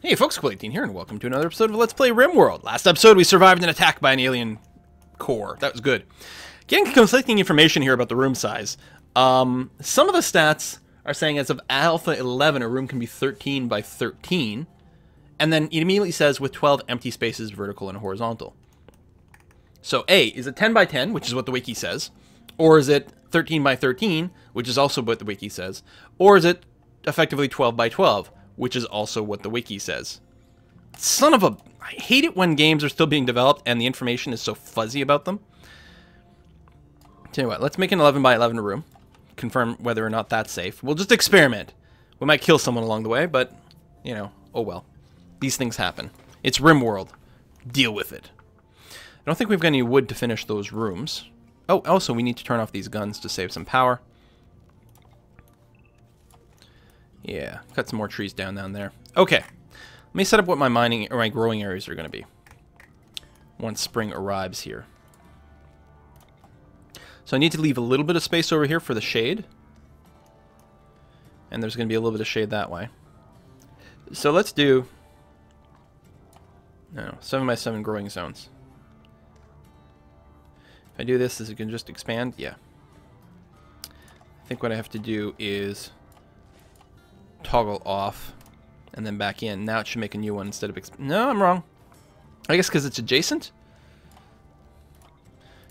Hey folks, Quilly18 here, and welcome to another episode of Let's Play RimWorld. Last episode, we survived an attack by an alien core. That was good. Getting conflicting information here about the room size. Some of the stats are saying as of Alpha 11, a room can be 13 by 13. And then it immediately says with 12 empty spaces, vertical and horizontal. So A, is it 10 by 10, which is what the wiki says? Or is it 13 by 13, which is also what the wiki says? Or is it effectively 12 by 12? Which is also what the wiki says. Son of a... I hate it when games are still being developed and the information is so fuzzy about them. Tell you what, let's make an 11 by 11 room. Confirm whether or not that's safe. We'll just experiment. We might kill someone along the way, but, you know, oh well. These things happen. It's RimWorld. Deal with it. I don't think we've got any wood to finish those rooms. Oh, also we need to turn off these guns to save some power. Yeah, cut some more trees down there. Okay, let me set up what my mining or my growing areas are going to be once spring arrives here. So I need to leave a little bit of space over here for the shade. And there's going to be a little bit of shade that way. So let's do, I don't know, 7 by 7 growing zones. If I do this, is it can just expand? Yeah. I think what I have to do is toggle off and then back in. Now it should make a new one instead of... No, I'm wrong. I guess because it's adjacent?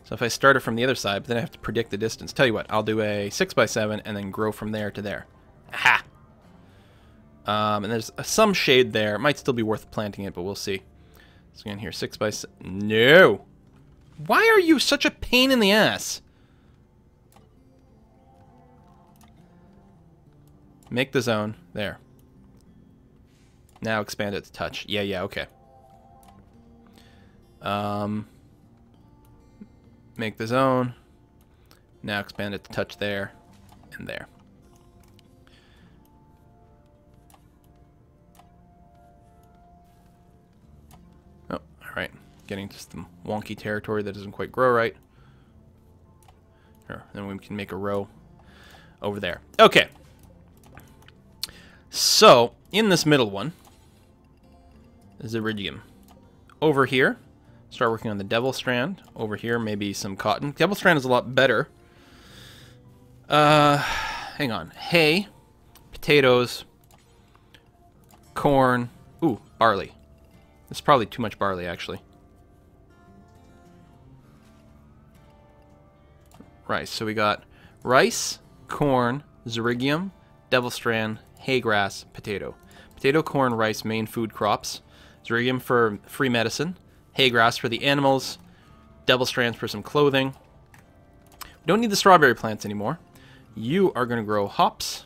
So if I start it from the other side, but then I have to predict the distance. Tell you what, I'll do a 6 by 7 and then grow from there to there. Aha! And there's some shade there. It might still be worth planting it, but we'll see. So again here, 6 by 7. No! Why are you such a pain in the ass? Make the zone. There. Now expand it to touch. Yeah, okay. Make the zone. Now expand it to touch there and there. Oh, alright. Getting to some wonky territory that doesn't quite grow right. Here, then we can make a row over there. Okay. So, in this middle one, is iridium. Over here, start working on the devil strand. Over here, maybe some cotton. Devil strand is a lot better. Hang on. Hay, potatoes, corn. Ooh, barley. It's probably too much barley, actually. Rice. So we got rice, corn, zerigium, devil strand, hay grass, potato. Potato, corn, rice, main food crops. Zerigium for free medicine. Hay grass for the animals. Devil strands for some clothing. We don't need the strawberry plants anymore. You are going to grow hops.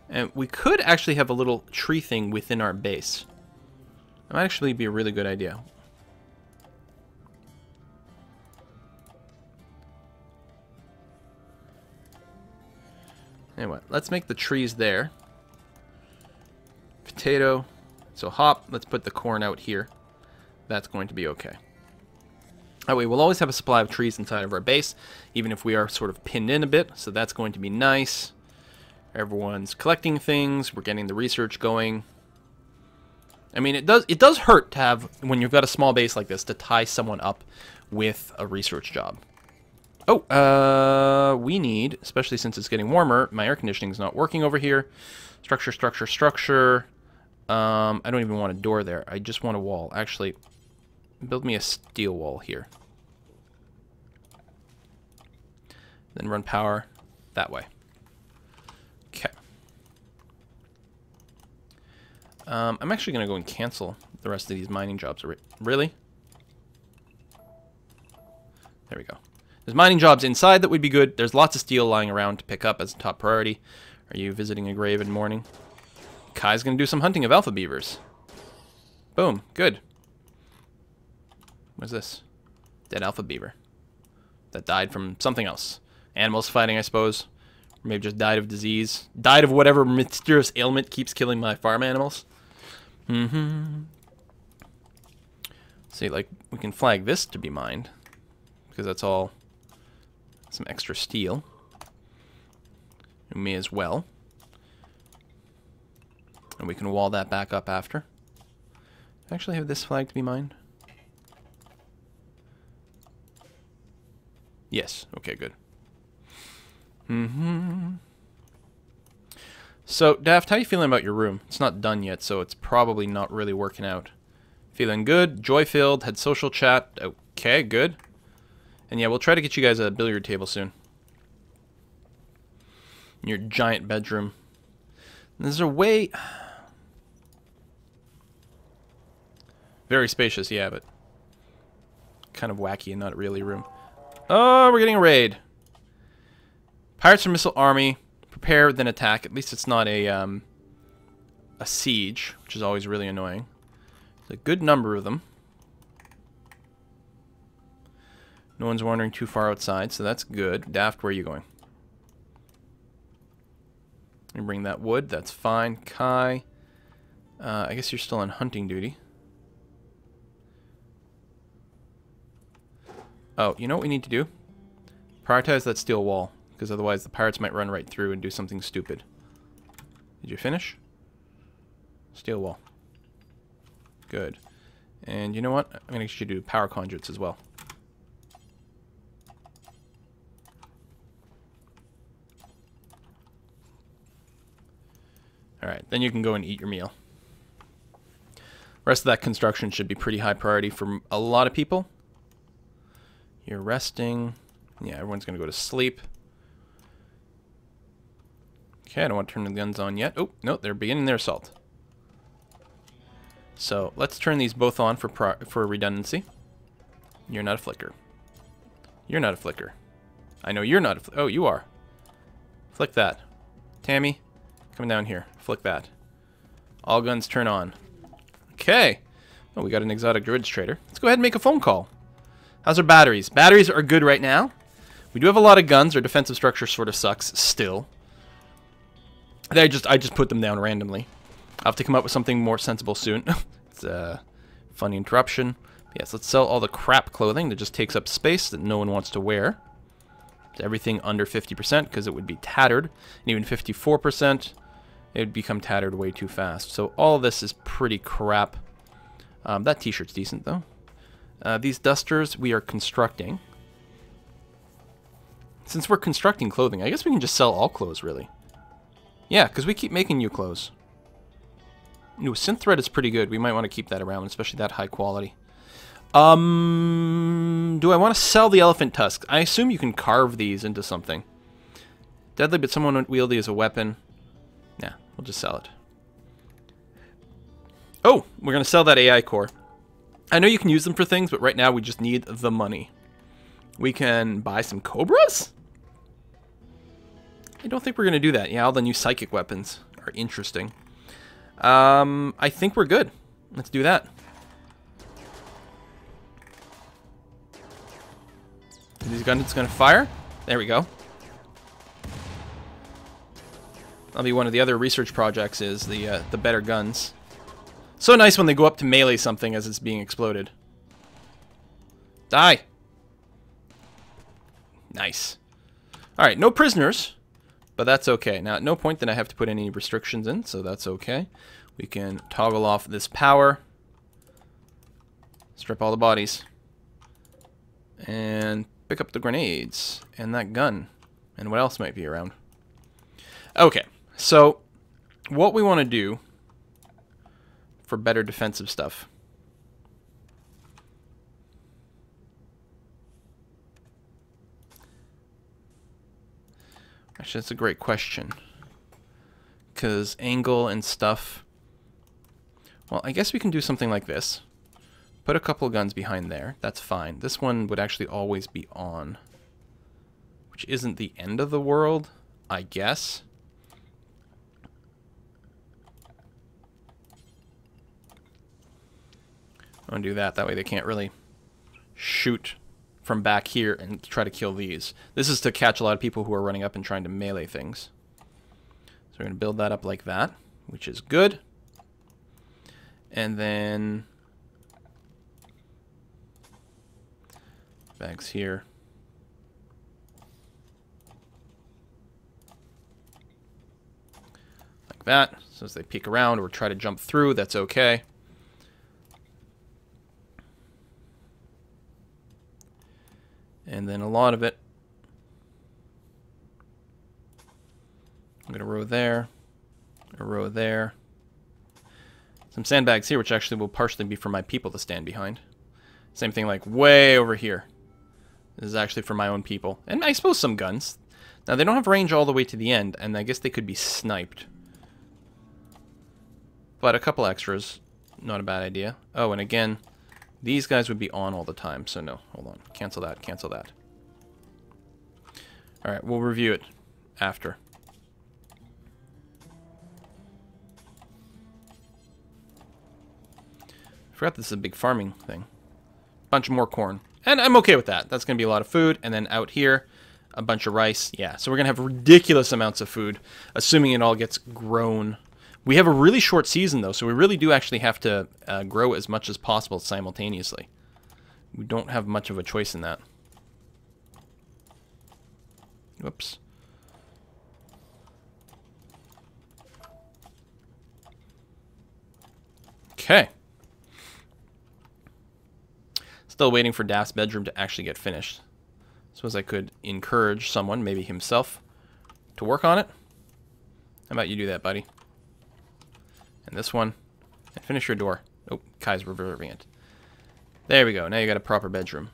And we could actually have a little tree thing within our base. That might actually be a really good idea. Anyway, let's make the trees there. Potato. So hop, let's put the corn out here. That's going to be okay. That way we'll always have a supply of trees inside of our base, even if we are sort of pinned in a bit. So that's going to be nice. Everyone's collecting things. We're getting the research going. I mean, it does hurt to have, when you've got a small base like this, to tie someone up with a research job. Oh, we need, especially since it's getting warmer, my air conditioning is not working over here. Structure. I don't even want a door there. I just want a wall. Actually, build me a steel wall here. Then run power that way. Okay. I'm actually going to go and cancel the rest of these mining jobs. Really? There we go. There's mining jobs inside that would be good. There's lots of steel lying around to pick up as a top priority. Are you visiting a grave in mourning? Kai's going to do some hunting of alpha beavers. Boom. Good. What's this? Dead alpha beaver. That died from something else. Animals fighting, I suppose. Or maybe just died of disease. Died of whatever mysterious ailment keeps killing my farm animals. See, like, we can flag this to be mined. Because that's all some extra steel. We may as well. And we can wall that back up after. Actually have this flag to be mine. Yes. Okay, good. So, Daft, how are you feeling about your room? It's not done yet, so it's probably not really working out. Feeling good, joy-filled, had social chat. Okay, good. And yeah, we'll try to get you guys a billiard table soon. In your giant bedroom. There's a way... Very spacious, yeah, but kind of wacky and not really room. Oh, we're getting a raid. Pirates or Missile Army. Prepare, then attack. At least it's not a siege, which is always really annoying. There's a good number of them. No one's wandering too far outside, so that's good. Daft, where are you going? You bring that wood, that's fine. Kai, I guess you're still on hunting duty. Oh, you know what we need to do? Prioritize that steel wall, because otherwise the pirates might run right through and do something stupid. Did you finish? Steel wall. Good. And you know what? I'm going to get you to do power conduits as well. Alright, then you can go and eat your meal. Rest of that construction should be pretty high priority for a lot of people. You're resting. Yeah, everyone's going to go to sleep. Okay, I don't want to turn the guns on yet. Oh, no, they're beginning their assault. So, let's turn these both on for redundancy. You're not a flicker. You're not a flicker. I know you're not a flicker. Oh, you are. Flick that. Tammy, come down here. Flick that. All guns turn on. Okay. Oh, we got an exotic druids trader. Let's go ahead and make a phone call. How's our batteries? Batteries are good right now. We do have a lot of guns. Our defensive structure sort of sucks still. I just put them down randomly. I'll have to come up with something more sensible soon. It's a funny interruption. Yes, let's sell all the crap clothing that just takes up space that no one wants to wear. Everything under 50% because it would be tattered. And even 54%, it would become tattered way too fast. So all of this is pretty crap. That t-shirt's decent though. These dusters we are constructing. Since we're constructing clothing, I guess we can just sell all clothes, really. Yeah, because we keep making new clothes. New synth thread is pretty good. We might want to keep that around, especially that high quality. Do I want to sell the elephant tusk? I assume you can carve these into something. Deadly, but somewhat wieldy as a weapon. Nah, we'll just sell it. Oh, we're going to sell that AI core. I know you can use them for things, but right now we just need the money. We can buy some cobras? I don't think we're going to do that. Yeah, all the new psychic weapons are interesting. I think we're good. Let's do that. Are these guns going to fire? There we go. That'll be one of the other research projects is the better guns. So nice when they go up to melee something as it's being exploded. Die! Nice. Alright, no prisoners. But that's okay. Now, at no point did I have to put any restrictions in, so that's okay. We can toggle off this power. Strip all the bodies. And pick up the grenades. And that gun. And what else might be around. Okay, so what we want to do for better defensive stuff. Actually, that's a great question. Because angle and stuff... Well, I guess we can do something like this. Put a couple of guns behind there. That's fine. This one would actually always be on. Which isn't the end of the world, I guess. I'm going to do that. That way they can't really shoot from back here and try to kill these. This is to catch a lot of people who are running up and trying to melee things. So we're going to build that up like that, which is good. And then bags here. Like that. So as they peek around or try to jump through, that's okay. And then a lot of it. I'm going to row there, a row there. Some sandbags here, which actually will partially be for my people to stand behind. Same thing like way over here. This is actually for my own people. And I suppose some guns. Now, they don't have range all the way to the end, and I guess they could be sniped. But a couple extras, not a bad idea. Oh, and again, these guys would be on all the time, so no. Hold on. Cancel that, cancel that. Alright, we'll review it after. I forgot this is a big farming thing. Bunch of more corn. And I'm okay with that. That's going to be a lot of food. And then out here, a bunch of rice. Yeah, so we're going to have ridiculous amounts of food, assuming it all gets grown. We have a really short season, though, so we really do actually have to grow as much as possible simultaneously. We don't have much of a choice in that. Whoops. Okay. Still waiting for Daft's bedroom to actually get finished. Suppose I could encourage someone, maybe himself, to work on it. How about you do that, buddy? And this one. And finish your door. Oh, Kai's reverbing it. There we go. Now you got a proper bedroom.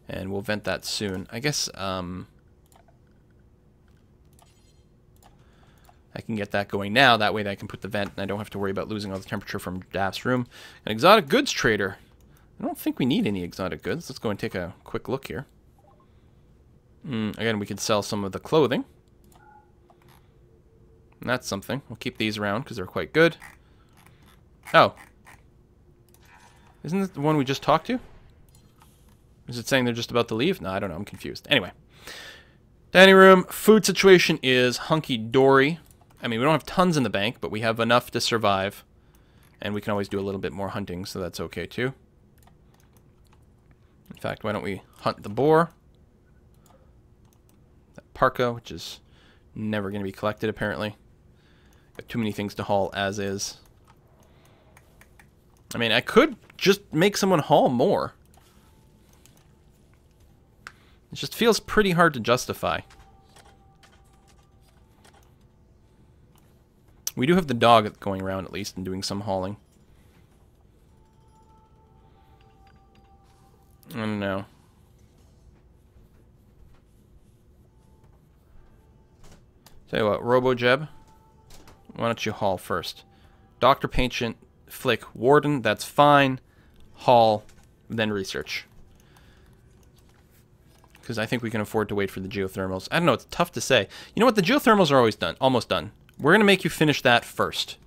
And we'll vent that soon. I guess, I can get that going now. That way I can put the vent and I don't have to worry about losing all the temperature from Daft's room. An exotic goods trader. I don't think we need any exotic goods. Let's go and take a quick look here. Again, we could sell some of the clothing. And that's something. We'll keep these around because they're quite good. Oh. Isn't it the one we just talked to? Is it saying they're just about to leave? No, I don't know. I'm confused. Anyway. Dining room. Food situation is hunky-dory. I mean, we don't have tons in the bank, but we have enough to survive. And we can always do a little bit more hunting, so that's okay too. In fact, why don't we hunt the boar? That parka, which is never going to be collected, apparently. Got too many things to haul as is. I mean, I could just make someone haul more. It just feels pretty hard to justify. We do have the dog going around at least and doing some hauling. I don't know. Tell you what, RoboJeb, why don't you haul first? Doctor, Patient, Flick, Warden, that's fine. Haul, then research. Because I think we can afford to wait for the geothermals. I don't know, it's tough to say. You know what, the geothermals are always done, almost done. We're going to make you finish that first.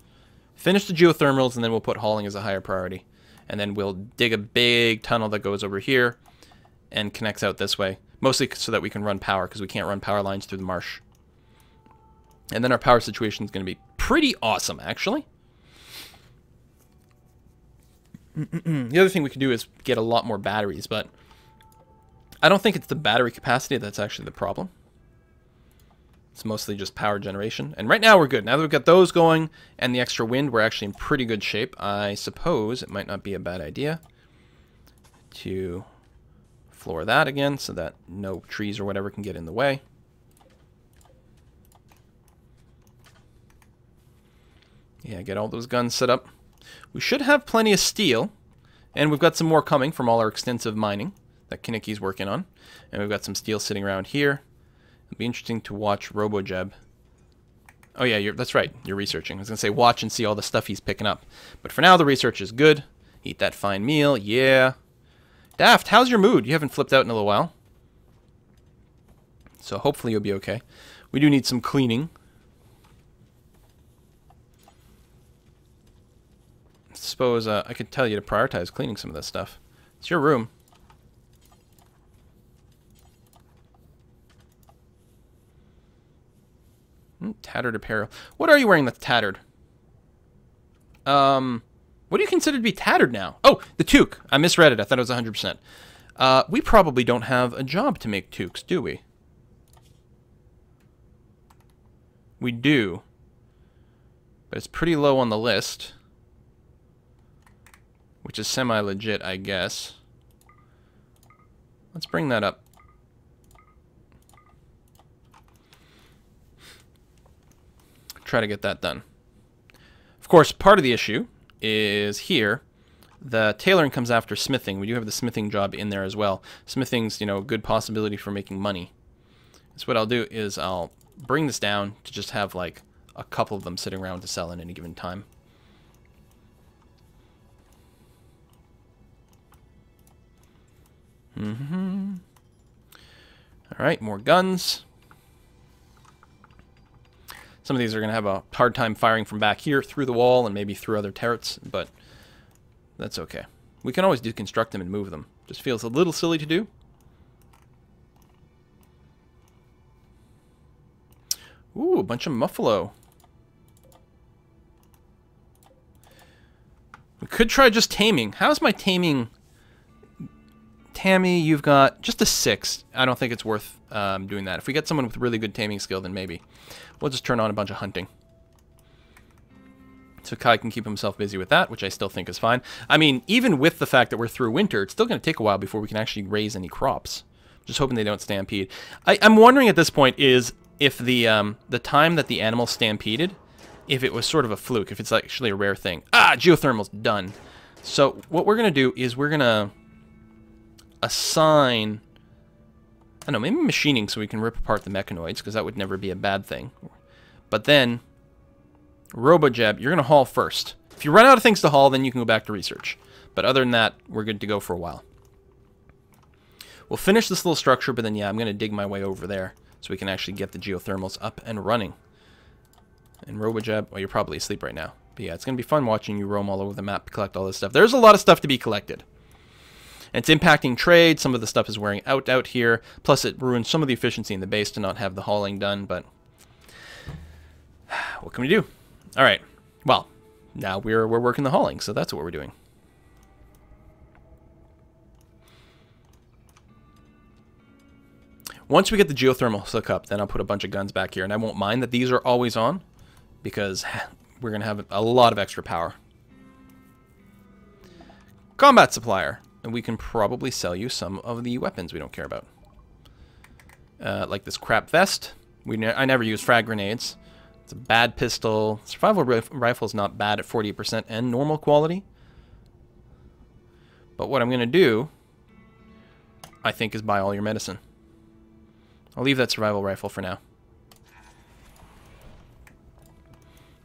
Finish the geothermals, and then we'll put hauling as a higher priority. And then we'll dig a big tunnel that goes over here and connects out this way. Mostly so that we can run power, because we can't run power lines through the marsh. And then our power situation is going to be pretty awesome, actually. The other thing we could do is get a lot more batteries, but I don't think it's the battery capacity that's actually the problem. It's mostly just power generation. And right now we're good. Now that we've got those going and the extra wind, we're actually in pretty good shape. I suppose it might not be a bad idea to floor that again so that no trees or whatever can get in the way. Yeah, get all those guns set up. We should have plenty of steel. And we've got some more coming from all our extensive mining that Kinnicky's working on. And we've got some steel sitting around here. It'll be interesting to watch RoboJeb. Oh yeah, that's right. You're researching. I was going to say watch and see all the stuff he's picking up. But for now, the research is good. Eat that fine meal. Yeah. Daft, how's your mood? You haven't flipped out in a little while. So hopefully you'll be okay. We do need some cleaning. I suppose I could tell you to prioritize cleaning some of this stuff. It's your room. Tattered apparel. What are you wearing that's tattered? What do you consider to be tattered now? Oh, the toque. I misread it. I thought it was 100%. We probably don't have a job to make toques, do we? We do. But it's pretty low on the list, which is semi-legit, I guess. Let's bring that up. Try to get that done. Of course, part of the issue is here. The tailoring comes after smithing. We do have the smithing job in there as well. Smithing's, you know, a good possibility for making money. So what I'll do is I'll bring this down to just have like a couple of them sitting around to sell at any given time. Alright, more guns. Some of these are going to have a hard time firing from back here through the wall and maybe through other turrets, but that's okay. We can always deconstruct them and move them. Just feels a little silly to do. Ooh, a bunch of muffalo. We could try just taming. How's my taming? Tammy, you've got just a 6. I don't think it's worth doing that. If we get someone with really good taming skill, then maybe. We'll just turn on a bunch of hunting. So Kai can keep himself busy with that, which I still think is fine. I mean, even with the fact that we're through winter, it's still going to take a while before we can actually raise any crops. Just hoping they don't stampede. I'm wondering at this point is if the time that the animal stampeded, if it was sort of a fluke, if it's actually a rare thing. Ah, geothermal's done. So what we're going to do is we're going to assign, I don't know, maybe machining so we can rip apart the mechanoids, because that would never be a bad thing. But then, RoboJeb, you're going to haul first. If you run out of things to haul, then you can go back to research. But other than that, we're good to go for a while. We'll finish this little structure, but then, yeah, I'm going to dig my way over there so we can actually get the geothermals up and running. And RoboJeb, well, you're probably asleep right now. But yeah, it's going to be fun watching you roam all over the map, collect all this stuff. There's a lot of stuff to be collected. And it's impacting trade. Some of the stuff is wearing out here. Plus, it ruins some of the efficiency in the base to not have the hauling done. But what can we do? All right. Well, now we're working the hauling, so that's what we're doing. Once we get the geothermal hook up, then I'll put a bunch of guns back here. And I won't mind that these are always on, because we're going to have a lot of extra power. Combat supplier. And we can probably sell you some of the weapons we don't care about. Like this crap vest. I never use frag grenades. It's a bad pistol. Survival rifle is not bad at 40% and normal quality. But what I'm going to do, I think, is buy all your medicine. I'll leave that survival rifle for now.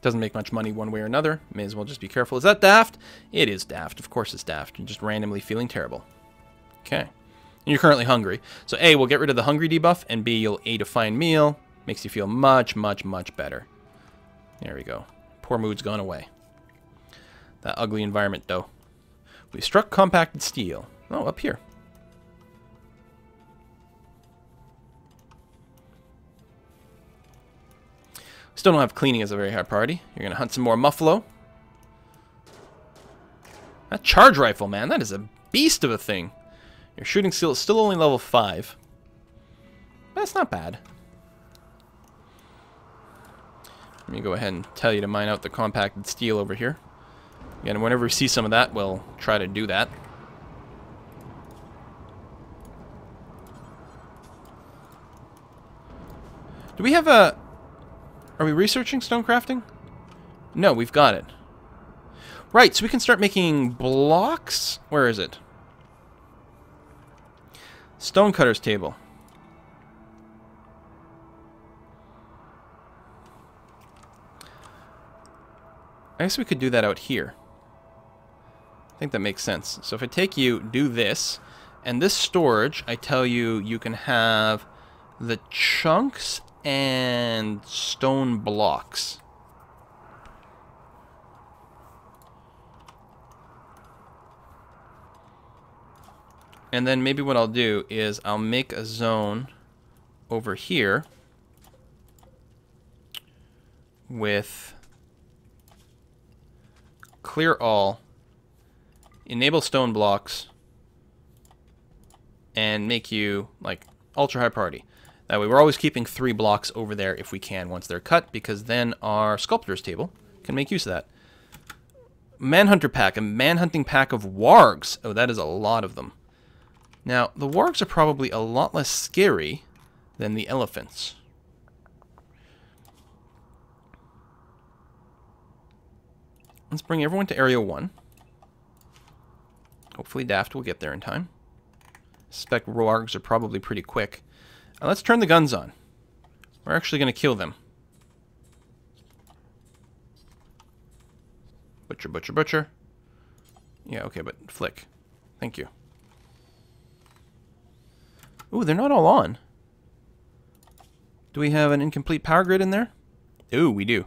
Doesn't make much money one way or another. May as well just be careful. Is that daft? It is daft. Of course it's daft. You're just randomly feeling terrible. Okay. And you're currently hungry. So A, we'll get rid of the hungry debuff, and B, you'll eat a fine meal. Makes you feel much, much, much better. There we go. Poor mood's gone away. That ugly environment, though. We struck compacted steel. Oh, up here. Still don't have cleaning as a very high priority. You're going to hunt some more muffalo. That charge rifle, man, that is a beast of a thing. Your shooting skill is still only level 5. That's not bad. Let me go ahead and tell you to mine out the compacted steel over here. Again, whenever we see some of that, we'll try to do that. Do we have a... Are we researching stone crafting? No, we've got it. Right, so we can start making blocks? Where is it? Stonecutter's table. I guess we could do that out here. I think that makes sense. So if I take you, do this, and this storage, I tell you, you can have the chunks and stone blocks. And then maybe what I'll do is I'll make a zone over here with clear all, enable stone blocks, and make you like ultra high priority. That way we're always keeping 3 blocks over there if we can once they're cut, because then our sculptor's table can make use of that. Manhunter pack, a manhunting pack of wargs. Oh, that is a lot of them. Now, the wargs are probably a lot less scary than the elephants. Let's bring everyone to Area 1. Hopefully Daft will get there in time. Suspect wargs are probably pretty quick. Now let's turn the guns on. We're actually going to kill them. Butcher, butcher, butcher. Yeah, okay, but flick. Thank you. Ooh, they're not all on. Do we have an incomplete power grid in there? Ooh, we do.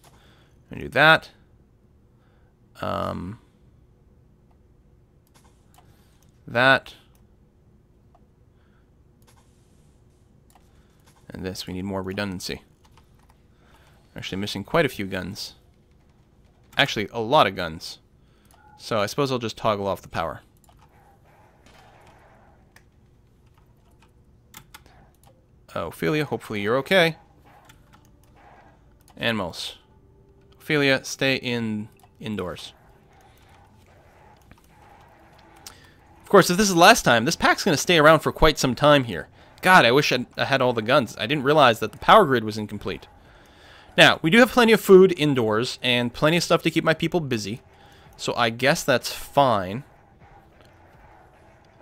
I'm gonna do that. That. And this, we need more redundancy. Actually missing quite a few guns. Actually, a lot of guns. So I suppose I'll just toggle off the power. Ophelia, hopefully you're okay. Animals. Ophelia, stay indoors. Of course, if this is the last time, this pack's going to stay around for quite some time here. God, I wish I had all the guns. I didn't realize that the power grid was incomplete. Now, we do have plenty of food indoors and plenty of stuff to keep my people busy. So I guess that's fine.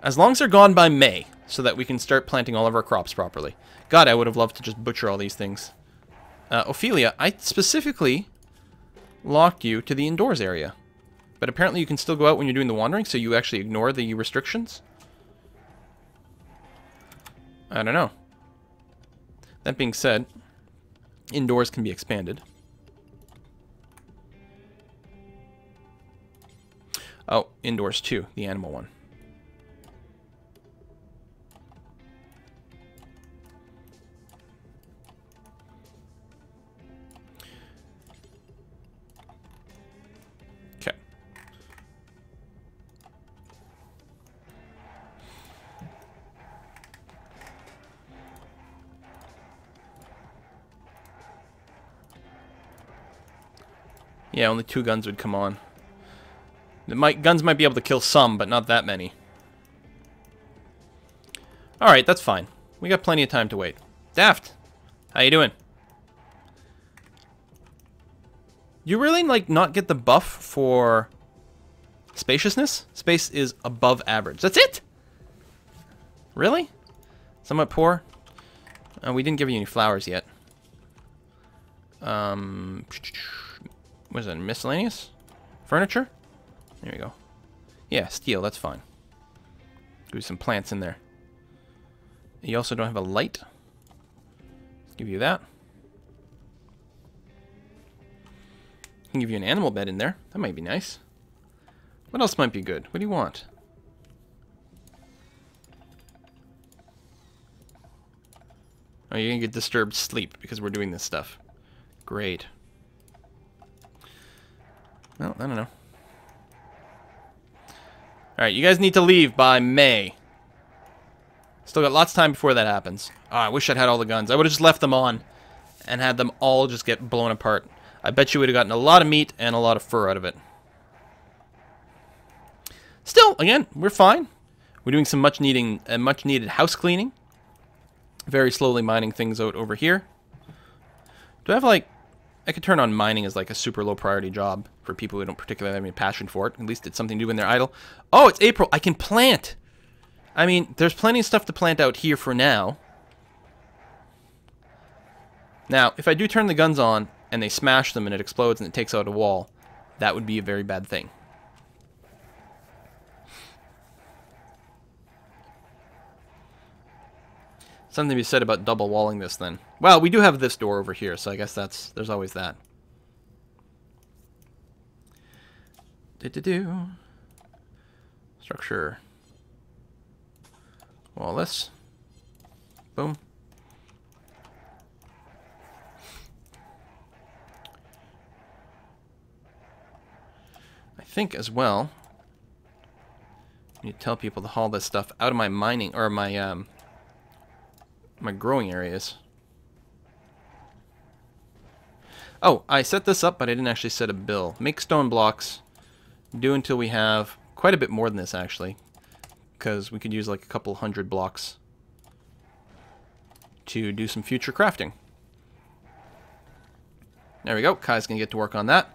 As long as they're gone by May, so that we can start planting all of our crops properly. God, I would have loved to just butcher all these things. Ophelia, I specifically locked you to the indoors area. But apparently you can still go out when you're doing the wandering, so you actually ignore the restrictions? I don't know. That being said, indoors can be expanded. Oh, indoors too, the animal one. Okay. Yeah, only 2 guns would come on. Guns might be able to kill some, but not that many. Alright, that's fine. We got plenty of time to wait. Daft, how you doing? You really, like, not get the buff for spaciousness? Space is above average. That's it? Really? Somewhat poor? We didn't give you any flowers yet. What is that, miscellaneous? Furniture? There we go. Yeah, steel, that's fine. Do some plants in there. You also don't have a light. Let's give you that. I can give you an animal bed in there. That might be nice. What else might be good? What do you want? Oh, you're gonna get disturbed sleep because we're doing this stuff. Great. Well, I don't know. Alright, you guys need to leave by May. Still got lots of time before that happens. Oh, I wish I'd had all the guns. I would have just left them on and had them all just get blown apart. I bet you would have gotten a lot of meat and a lot of fur out of it. Still, again, we're fine. We're doing some much needed house cleaning. Very slowly mining things out over here. Do I have, like... I could turn on mining as like a super low priority job for people who don't particularly have any passion for it. At least it's something to do when they're idle. Oh, it's April. I can plant. I mean, there's plenty of stuff to plant out here for now. Now, if I do turn the guns on and they smash them and it explodes and it takes out a wall, that would be a very bad thing. Something to be said about double walling this then. Well, we do have this door over here, so I guess there's always that. Structure. Wall this. Boom. I think as well, I need to tell people to haul this stuff out of my mining, or my growing areas. Oh, I set this up, but I didn't actually set a bill. Make stone blocks. Do until we have quite a bit more than this, actually. Because we could use like a couple hundred blocks to do some future crafting. There we go. Kai's going to get to work on that.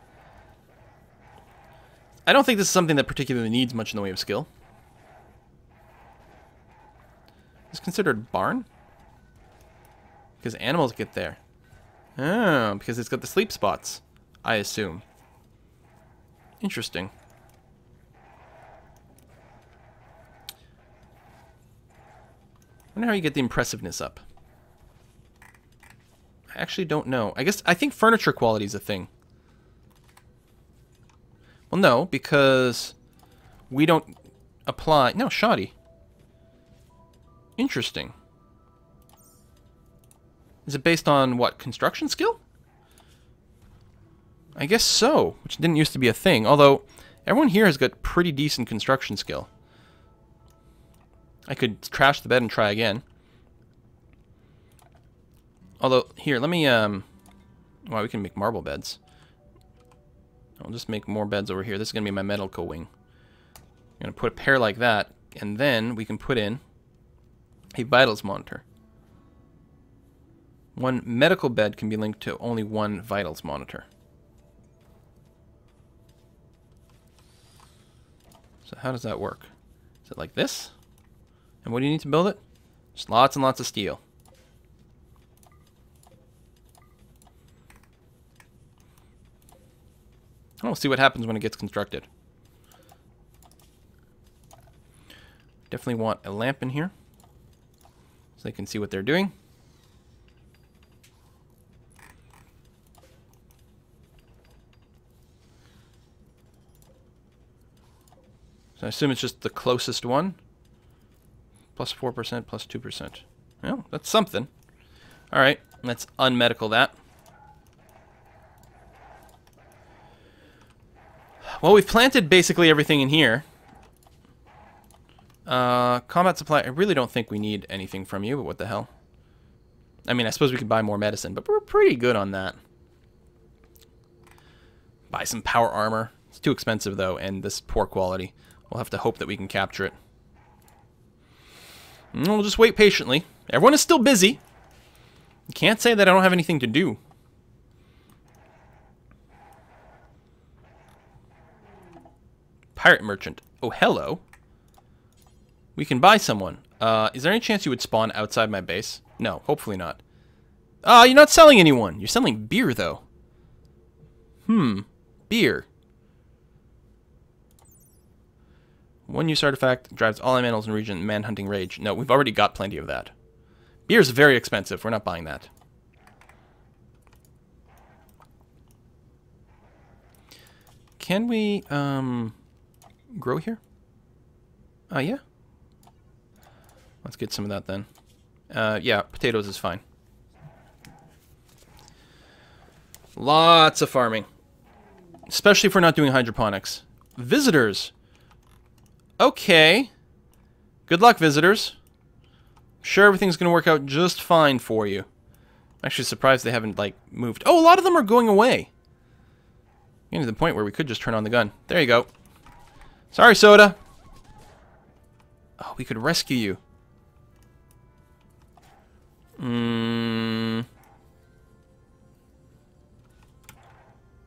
I don't think this is something that particularly needs much in the way of skill. Is this considered a barn? Because animals get there. Oh, because it's got the sleep spots, I assume. Interesting. I wonder how you get the impressiveness up. I actually don't know. I think furniture quality is a thing. Well, no, because we don't apply... No, shoddy. Interesting. Is it based on, what, construction skill? I guess so, which didn't used to be a thing. Although, everyone here has got pretty decent construction skill. I could trash the bed and try again. Although, here, let me, well, we can make marble beds. I'll just make more beds over here. This is going to be my medical wing. I'm going to put a pair like that, and then we can put in a vitals monitor. One medical bed can be linked to only one vitals monitor. So how does that work? Is it like this? And what do you need to build it? Just lots and lots of steel. Oh, we'll see what happens when it gets constructed. Definitely want a lamp in here so they can see what they're doing. So I assume it's just the closest one. Plus 4%, plus 2%. Well, that's something. Alright, let's unmedical that. Well, we've planted basically everything in here. Combat supply, I really don't think we need anything from you, but what the hell. I mean, I suppose we could buy more medicine, but we're pretty good on that. Buy some power armor. It's too expensive, though, and this poor quality. We'll have to hope that we can capture it. And we'll just wait patiently. Everyone is still busy. You can't say that I don't have anything to do. Pirate merchant. Oh, hello. We can buy someone. Is there any chance you would spawn outside my base? No, hopefully not. You're not selling anyone. You're selling beer, though. Beer. One use artifact drives all animals in the region man-hunting rage. No, we've already got plenty of that. Beer is very expensive. We're not buying that. Can we, grow here? Yeah. Let's get some of that then. Yeah, potatoes is fine. Lots of farming. Especially if we're not doing hydroponics. Visitors. Okay. Good luck, visitors. I'm sure everything's going to work out just fine for you. I'm actually surprised they haven't, like, moved. Oh, a lot of them are going away. Getting to the point where we could just turn on the gun. There you go. Sorry, Soda. Oh, we could rescue you.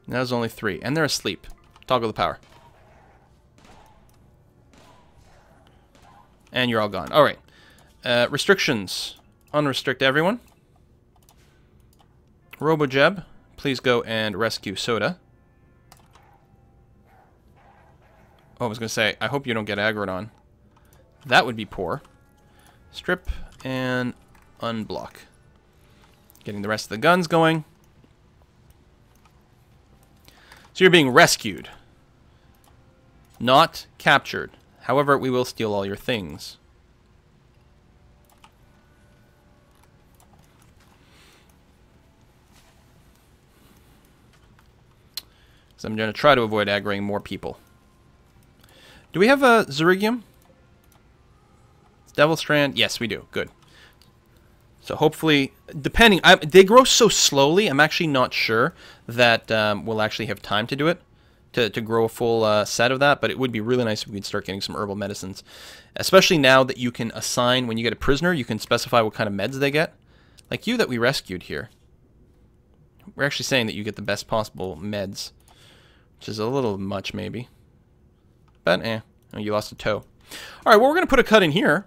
That was only 3. And they're asleep. Toggle the power. And you're all gone. Alright. Restrictions. Unrestrict everyone. RoboJeb, please go and rescue Soda. Oh, I was going to say, I hope you don't get aggroed on. That would be poor. Strip and unblock. Getting the rest of the guns going. So you're being rescued. Not captured. However, we will steal all your things. So I'm going to try to avoid aggroing more people. Do we have a Zerigium? Devil Strand? Yes, we do. Good. So hopefully, depending, they grow so slowly, I'm actually not sure that we'll actually have time to do it, to grow a full set of that, but it would be really nice if we could start getting some herbal medicines. Especially now that you can assign, when you get a prisoner, you can specify what kind of meds they get. Like you that we rescued here. We're actually saying that you get the best possible meds, which is a little much maybe. But oh, you lost a toe. Alright, well we're going to put a cut in here.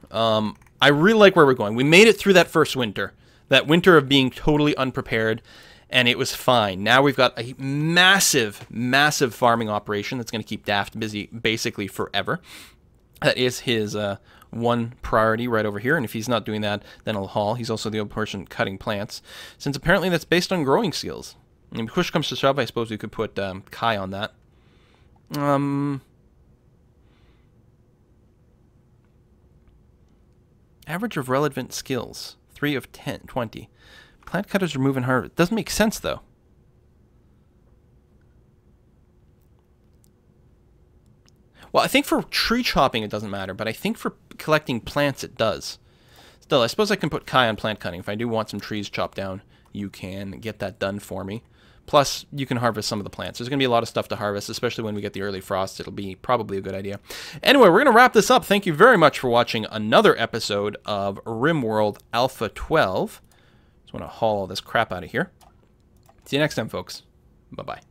I really like where we're going. We made it through that first winter. That winter of being totally unprepared, and it was fine. Now we've got a massive, massive farming operation that's going to keep Daft busy basically forever. That is his one priority right over here, and if he's not doing that, then he'll haul. He's also the only person cutting plants, since apparently that's based on growing skills. And if push comes to shove, I suppose we could put Kai on that. Average of relevant skills, 3 of 20. Plant cutters remove and harvest. Doesn't make sense, though. Well, I think for tree chopping it doesn't matter, but I think for collecting plants it does. Still, I suppose I can put Kai on plant cutting. If I do want some trees chopped down, you can get that done for me. Plus, you can harvest some of the plants. There's going to be a lot of stuff to harvest, especially when we get the early frost. It'll be probably a good idea. Anyway, we're going to wrap this up. Thank you very much for watching another episode of RimWorld Alpha 12. Just want to haul all this crap out of here. See you next time, folks. Bye-bye.